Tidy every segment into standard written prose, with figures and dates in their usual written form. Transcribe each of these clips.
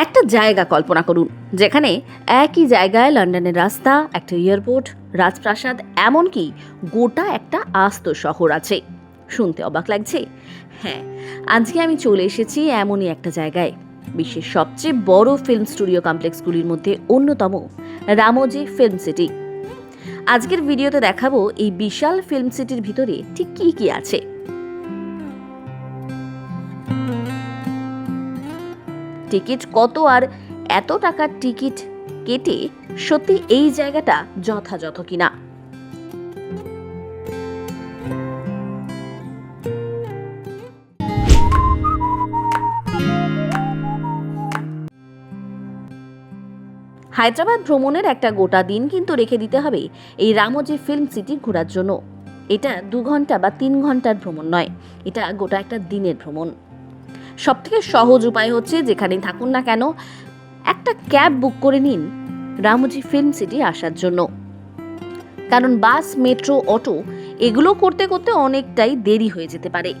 একটা জায়গা কল্পনা করুন যেখানে একই জায়গায় লন্ডনের রাস্তা, একটা এয়ারপোর্ট, রাজপ্রাসাদ, এমনকি গোটা একটা আস্ত শহর আছে। শুনতে অবাক লাগছে? হ্যাঁ, আজকে আমি চলে এসেছি এমনই একটা জায়গায়, বিশ্বের সবচেয়ে বড় ফিল্ম স্টুডিও কমপ্লেক্সগুলির মধ্যে অন্যতম, রামোজি ফিল্ম সিটি। আজকের ভিডিওতে দেখাবো এই বিশাল ফিল্ম সিটির ভিতরে ঠিক কি কি আছে। টিকিট কত, আর এত টাকার টিকিট কেটে সত্যি এই জায়গাটা যথাযথ কিনা। হায়দ্রাবাদ ভ্রমণের একটা গোটা দিন কিন্তু রেখে দিতে হবে এই রামোজি ফিল্ম সিটি ঘোরার জন্য। এটা 2 ঘন্টা বা 3 ঘন্টার ভ্রমণ নয়, এটা গোটা একটা দিনের ভ্রমণ। সবথেকে সহজ উপায় হচ্ছে, যেখানেই থাকুন না কেন, একটা ক্যাব বুক করে নিন রামোজি ফিল্ম সিটি আসার জন্য। কারণ বাস, মেট্রো, অটো এগুলো করতে করতে অনেকটাই দেরি হয়ে যেতে পারে।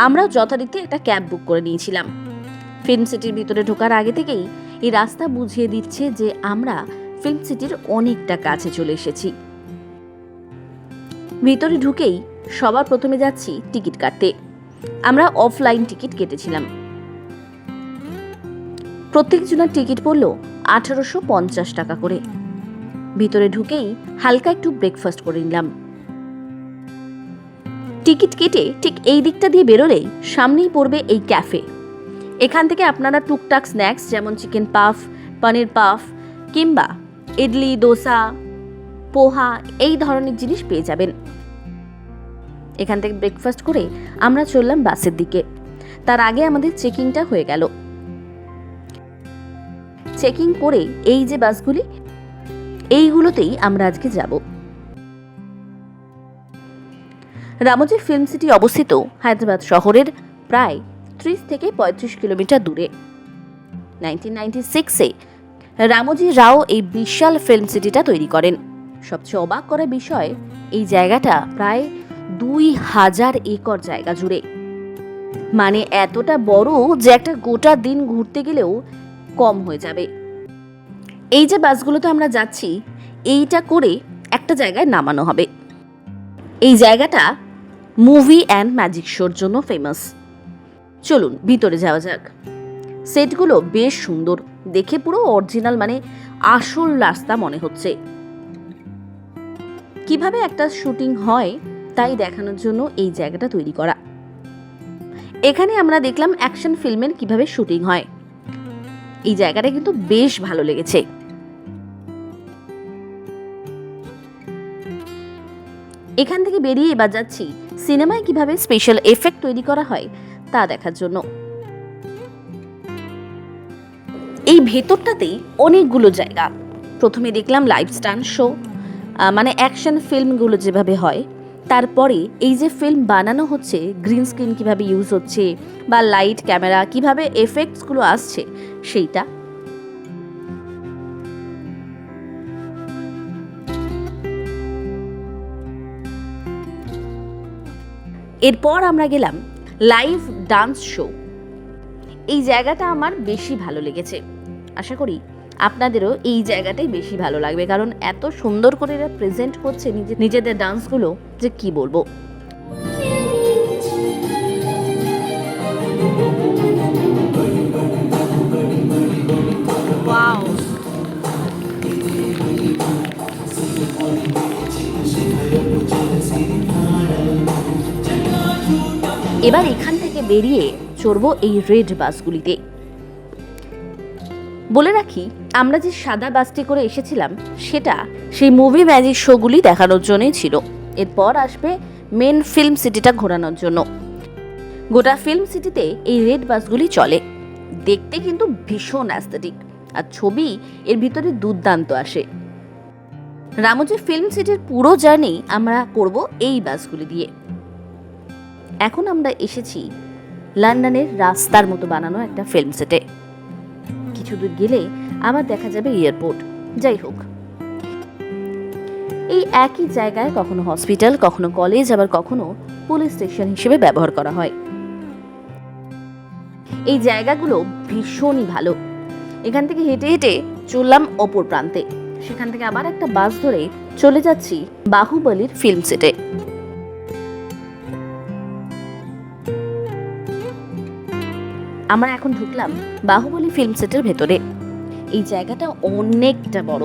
আমরাও যথারীতি একটা ক্যাব বুক করে নিয়েছিলাম। ফিল্ম সিটির ভিতরে ঢোকার আগে থেকেই এই রাস্তা বুঝিয়ে দিচ্ছে যে আমরা ফিল্ম সিটির অনেকটা কাছে চলে এসেছি। ভিতরে ঢুকেই সবার প্রথমে যাচ্ছি টিকিট কাটতে। আমরা অফলাইন টিকিট কেটেছিলাম। প্রত্যেকজনের টিকিট পড়ল 1850 টাকা করে। ভিতরে ঢুকেই হালকা একটু ব্রেকফাস্ট করে নিলাম। টিকিট কেটে ঠিক এই দিকটা দিয়ে বেরোলেই সামনেই পড়বে এই ক্যাফে। এখান থেকে আপনারা টুকটাক স্ন্যাক্স যেমন চিকেন পাফ, পনির পাফ কিংবা ইডলি, দোসা, পোহা এই ধরনের জিনিস পেয়ে যাবেন। এখান থেকে ব্রেকফাস্ট করে আমরা চললাম বাসের দিকে। তার আগে আমাদের চেকিংটা হয়ে গেল। চেকিং করে এই যে বাসগুলি, এইগুলোতেই আমরা আজকে যাব। রামোজি ফিল্ম সিটি অবস্থিত হায়দ্রাবাদ শহরের প্রায় 30 থেকে 35 কিলোমিটার দূরে। 1996-এ রামোজি রাও এই বিশাল ফিল্ম সিটিটা তৈরি করেন। সবচেয়ে অবাক করা বিষয়, এই জায়গাটা প্রায় 2000 একর জায়গা জুড়ে। মানে এতটা বড় যে একটা গোটা দিন ঘুরতে গেলেও কম হয়ে যাবে। এই যে বাসগুলোতে আমরা যাচ্ছি, এইটা করে একটা জায়গায় নামানো হবে। এই জায়গাটা মুভি অ্যান্ড ম্যাজিক শোর জন্য ফেমাস। চলুন ভিতরে যাওয়া যাক। সেটগুলো বেশ সুন্দর, দেখে পুরো অরিজিনাল, মানে আসল রাস্তা মনে হচ্ছে। কিভাবে একটা শুটিং হয় তাই দেখানোর জন্য এই জায়গাটা তৈরি করা। এখানে আমরা দেখলাম অ্যাকশন ফিল্মের কিভাবে শুটিং হয়। এই জায়গাটা কিন্তু বেশ ভালো লেগেছে। এখান থেকে বেরিয়ে এবার যাচ্ছি সিনেমায় কিভাবে স্পেশাল এফেক্ট তৈরি করা হয় তা দেখার জন্য। এই ভেতরটাতেই অনেকগুলো জায়গা। প্রথমে দেখলাম লাইভ স্টান্ট শো, মানে অ্যাকশন ফিল্মগুলো যেভাবে হয়। তারপরে এই যে ফিল্ম বানানো হচ্ছে, গ্রিন স্ক্রিন কিভাবে ইউজ হচ্ছে বা লাইট, ক্যামেরা কিভাবে এফেক্টসগুলো আসছে সেইটা। এরপর আমরা গেলাম লাইভ ডান্স শো। এই জায়গাটা আমার বেশি ভালো লেগেছে। আশা করি আপনাদেরও এই জায়গাটাই বেশি ভালো লাগবে, কারণ এত সুন্দর করে এরা প্রেজেন্ট করছে নিজেদের ডান্সগুলো, যে কি বলবো। ওয়াও! এবার এখান থেকে বেরিয়ে চড়বো এই রেড বাসগুলিতে। বলে রাখি, আমরা যে সাদা বাসটি করে এসেছিলাম সেটা সেই মুভি ম্যাজিক শোগুলি দেখানোর জন্যই ছিল। এরপর আসবে মেন ফিল্ম সিটিটা ঘোরানোর জন্য। গোটা ফিল্ম সিটিতে এই রেড বাসগুলি চলে। দেখতে কিন্তু ভীষণ অ্যাস্থেটিক, আর ছবি এর ভিতরে দুর্দান্ত আসে। রামোজি ফিল্ম সিটির পুরো জার্নি আমরা করব এই বাসগুলি দিয়ে। এখন আমরা এসেছি লন্ডনের রাস্তার মতো বানানো একটা ফিল্ম সেটে। কিছু দূর গেলে আবার দেখা যাবে এয়ারপোর্ট। যাই হোক, এই একই জায়গায় কখনো হসপিটাল, কখনো কলেজ, আবার কখনো পুলিশ স্টেশন হিসেবে ব্যবহার করা হয়। এই জায়গাগুলো ভীষণই ভালো। এখান থেকে হেঁটে হেঁটে চললাম অপর প্রান্তে, সেখান থেকে আবার একটা বাস ধরে চলে যাচ্ছি বাহুবলীর ফিল্ম সেটে। আমরা এখন ঢুকলাম বাহুবলী ফিল্ম সেটের ভেতরে। এই জায়গাটা অনেকটা বড়,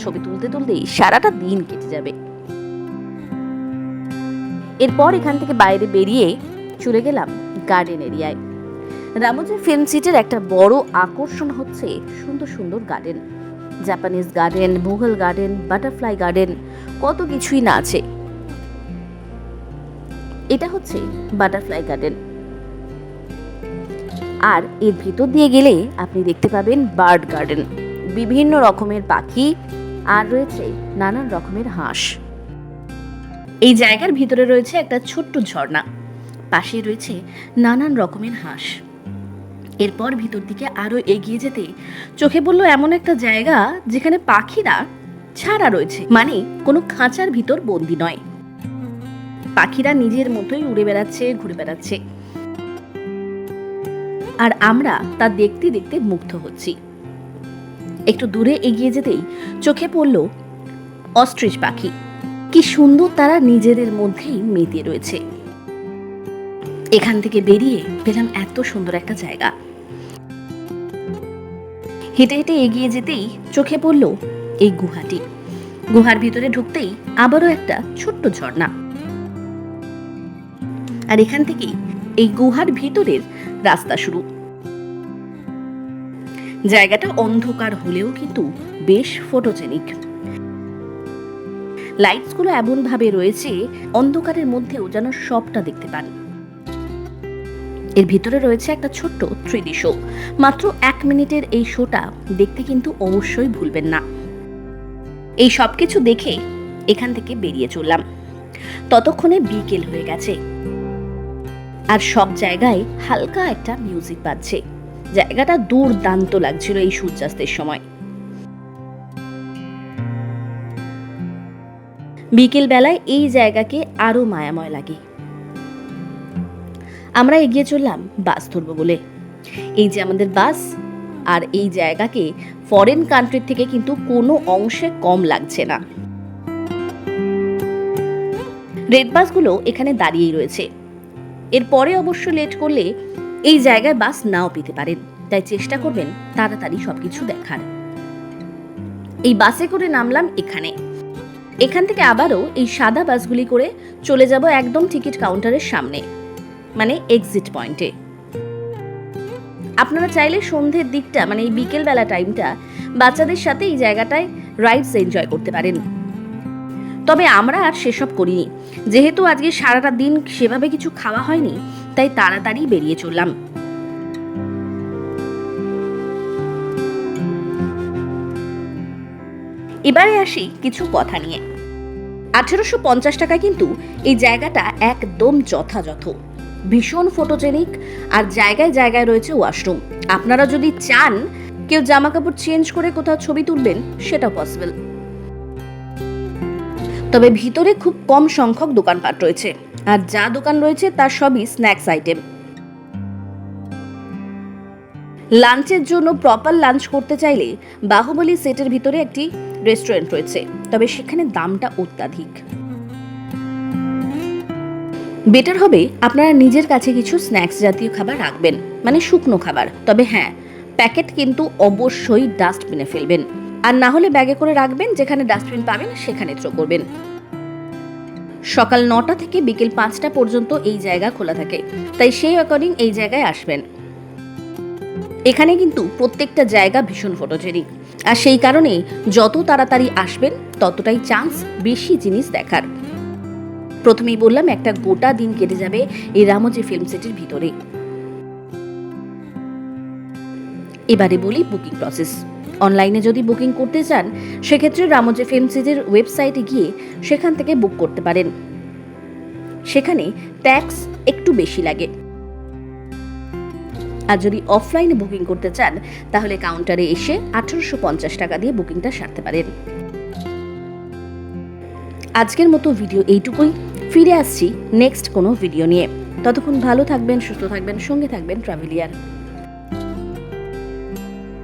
ছবি তুলতে তুলতেই সারাটা দিন কেটে যাবে। এরপর এখান থেকে বাইরে বেরিয়ে চলে গেলাম গার্ডেন এরিয়ায়। রামোজি ফিল্ম সিটির একটা বড় আকর্ষণ হচ্ছে সুন্দর সুন্দর garden, Japanese garden, Mughal garden, butterfly garden, কত কিছুই না আছে। এটা হচ্ছে বাটারফ্লাই গার্ডেন, আর এর ভিতর দিয়ে গেলে আপনি দেখতে পাবেন বার্ড গার্ডেন, বিভিন্ন রকমের পাখি, আর রয়েছে নানান রকমের হাঁস। এই জায়গার ভিতরে রয়েছে একটা ছোট্ট ঝর্ণা, পাশে রয়েছে নানান রকমের হাঁস। এরপর ভিতর দিকে আরো এগিয়ে যেতে চোখে পড়ল এমন একটা জায়গা যেখানে পাখিরা ছাড়া রয়েছে, মানে কোনো খাঁচার ভিতর বন্দি নয়। পাখিরা নিজের মতোই উড়ে বেড়াচ্ছে, ঘুরে বেড়াচ্ছে, আর আমরা তা দেখতে দেখতে মুগ্ধ হচ্ছি। একটু দূরে এগিয়ে যেতেই চোখে পড়ল অস্ট্রিচ পাখি। কি সুন্দর তারা নিজেদের মধ্যেই মেতে রয়েছে। এখান থেকে বেরিয়ে পেলাম এত সুন্দর একটা জায়গা। হেঁটে হেঁটে এগিয়ে যেতেই চোখে পড়ল এই গুহাটি। গুহার ভিতরে ঢুকতেই আবারও একটা ছোট্ট ঝর্ণা, আর এখান থেকেই এই গুহার ভিতরের রাস্তা শুরু। জায়গাটা অন্ধকার হলেও কিন্তু বেশ ফটোজেনিক। লাইটসগুলো এমন ভাবে রয়েছে অন্ধকারের মধ্যেও যেন সবটা দেখতে পান। এর ভিতরে রয়েছে একটা ছোট্ট 3D শো। মাত্র 1 মিনিটের এই শোটা দেখতে কিন্তু অবশ্যই ভুলবেন না। এই সব কিছু দেখে এখান থেকে বেরিয়ে চললাম। ততক্ষণে বিকেল হয়ে গেছে, আর সব জায়গায় হালকা একটা মিউজিক বাজছে। জায়গাটা দুর্দান্ত লাগছিল এই সূর্যাস্তের সময়। বিকেল বেলায় এই জায়গাকে আরো মায়াময় লাগে। আমরা এগিয়ে চললাম বাস ধরবো বলে। এই যে আমাদের বাস, আর এই জায়গাকে ফরেন কান্ট্রি থেকে কিন্তু কোনো অংশে কম লাগছে না। রেড বাসগুলো এখানে দাঁড়িয়েই রয়েছে। এরপরে অবশ্য লেট করলে এই জায়গায় বাস নাও পেতে পারেন, তাই চেষ্টা করবেন তাড়াতাড়ি সবকিছু দেখার। এই বাসে করে নামলাম এখানে। এখান থেকে আবারও এই সাদা বাসগুলি করে চলে যাব একদম টিকিট কাউন্টারের সামনে, মানে এক্সিট পয়েন্টে। আপনারা চাইলে সন্ধ্যের দিকটা, মানে এই বিকেল বেলা টাইমটা, বাচ্চাদের সাথে এই জায়গাটায় রাইডস এনজয় করতে পারেন। তবে আমরা আর সেসব করিনি, যেহেতু আজকে সারাটা দিন সেভাবে কিছু খাওয়া হয়নি, তাই তাড়াতাড়ি বেরিয়ে চললাম। এবারে আসি কিছু কথা নিয়ে। 1850 টাকা কিন্তু এই জায়গাটা একদম যথাযথ, ভীষণ ফটোজেনিক, আর জায়গায় জায়গায় রয়েছে ওয়াশরুম। আপনারা যদি চান কেউ জামা কাপড় চেঞ্জ করে কোথাও ছবি তুলবেন, সেটাও পসিবল। তবে ভিতরে খুব কম সংখ্যক দোকানপাট রয়েছে, আর যা দোকান রয়েছে তার সবই স্ন্যাক্স আইটেম। লাঞ্চের জন্য প্রপার লাঞ্চ করতে চাইলে বাহুবলী সেটের ভিতরে একটি রেস্টুরেন্ট রয়েছে, তবে সেখানে দামটা অত্যাধিক। বেটার হবে আপনারা নিজের কাছে কিছু স্ন্যাক্স জাতীয় খাবার রাখবেন, মানে শুকনো খাবার। তবে হ্যাঁ, প্যাকেট কিন্তু অবশ্যই ডাস্টবিনে ফেলবেন, আর না হলে ব্যাগে করে রাখবেন, যেখানে ডাস্টবিন পাবেন সেখানে থ্রো করবেন। সকাল 9টা থেকে বিকেল 5টা পর্যন্ত এই জায়গা খোলা থাকে, তাই সেই অ্যাকর্ডিং এই জায়গায় আসবেন। এখানে কিন্তু প্রত্যেকটা জায়গা ভীষণ ফটোজেনিক, আর সেই কারণে যত তাড়াতাড়ি আসবেন ততটাই চান্স বেশি জিনিস দেখার। প্রথমেই বললাম একটা গোটা দিন কেটে যাবে এই রামোজি ফিল্ম সিটির ভিতরে। এবারে বলি বুকিং প্রসেস। অনলাইনে যদি বুকিং করতে চান, সেক্ষেত্রে রামোজি ফিল্ম সিটির ওয়েবসাইটে গিয়ে সেখান থেকে বুক করতে পারেন। সেখানে ট্যাক্স একটু বেশি লাগে। আর যদি অফলাইনে বুকিং করতে চান, তাহলে কাউন্টারে এসে 1850 টাকা দিয়ে বুকিংটা সারতে পারেন। আজকের মতো ভিডিও এইটুকুই। ফিরে আসছি নেক্সট কোনো ভিডিও নিয়ে। ততক্ষণ ভালো থাকবেন, সুস্থ থাকবেন, সঙ্গে থাকবেন ট্রাভেলিয়ার।